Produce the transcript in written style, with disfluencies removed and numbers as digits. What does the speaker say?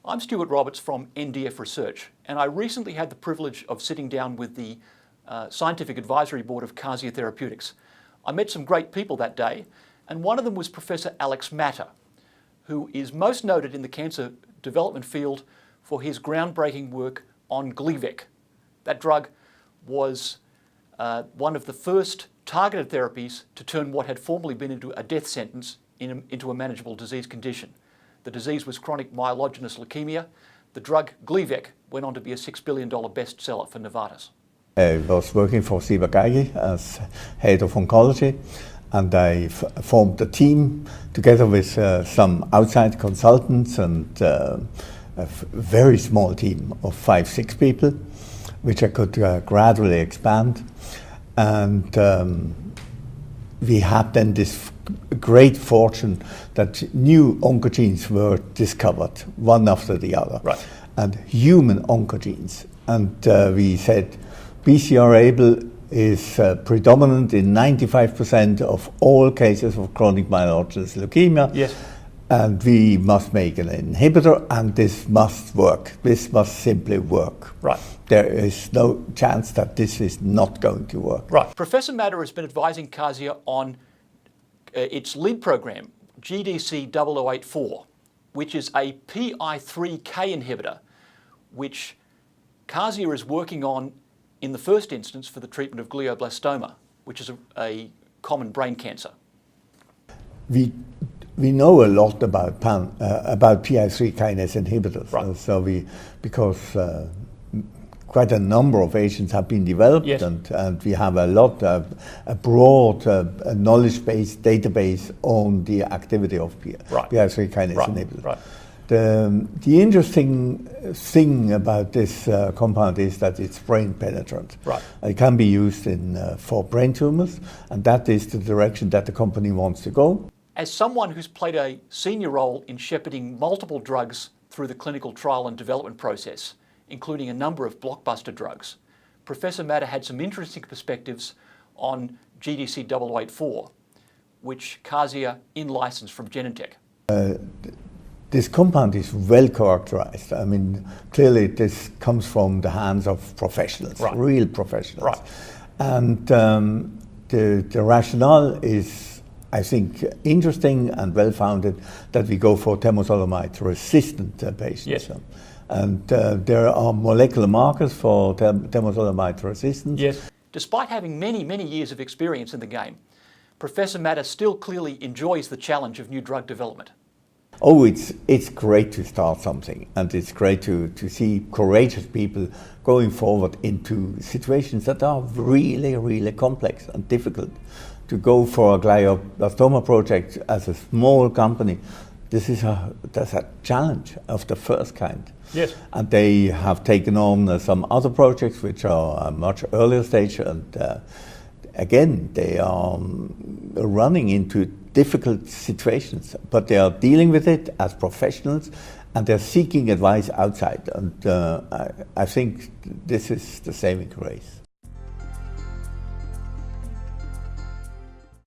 I'm Stuart Roberts from NDF Research, and I recently had the privilege of sitting down with the Scientific Advisory Board of Kazia Therapeutics. I met some great people that day, and one of them was Professor Alex Matter, who is most noted in the cancer development field for his groundbreaking work on Gleevec. That drug was one of the first targeted therapies to turn what had formerly been into a death sentence into a manageable disease condition. The disease was chronic myelogenous leukemia. The drug Gleevec went on to be a $6 billion bestseller for Novartis. I was working for Gleevec as head of oncology, and I formed a team together with some outside consultants and a very small team of 5-6 people, which I could gradually expand. And we had then this great fortune that new oncogenes were discovered, one after the other, right. And human oncogenes. And we said BCR-ABL is predominant in 95% of all cases of chronic myelogenous leukemia. Yes. And we must make an inhibitor, and this must work. This must simply work. Right. There is no chance that this is not going to work. Right. Professor Matter has been advising Kazia on its lead program, GDC0084, which is a PI3K inhibitor, which Kazia is working on in the first instance for the treatment of glioblastoma, which is a common brain cancer. We know a lot about PI3 kinase inhibitors. Right. Because quite a number of agents have been developed, yes. and we have a broad knowledge-based database on the activity of PI3 kinase inhibitors. Right. The interesting thing about this compound is that it's brain penetrant. Right. It can be used for brain tumors, and that is the direction that the company wants to go. As someone who's played a senior role in shepherding multiple drugs through the clinical trial and development process, including a number of blockbuster drugs, Professor Matter had some interesting perspectives on GDC0084, which Kazia in-licensed from Genentech. This compound is well characterized. I mean, clearly this comes from the hands of professionals, right. Real professionals. Right. And the rationale is, I think, interesting and well-founded that we go for temozolomide-resistant patients. Yes. And there are molecular markers for temozolomide resistance. Yes. Despite having many, many years of experience in the game, Professor Matter still clearly enjoys the challenge of new drug development. Oh, it's great to start something, and it's great to see courageous people going forward into situations that are really, really complex and difficult. To go for a glioblastoma project as a small company, that's a challenge of the first kind. Yes. And they have taken on some other projects which are a much earlier stage, and again, they are running into difficult situations, but they are dealing with it as professionals, and they're seeking advice outside. And I think this is the saving grace.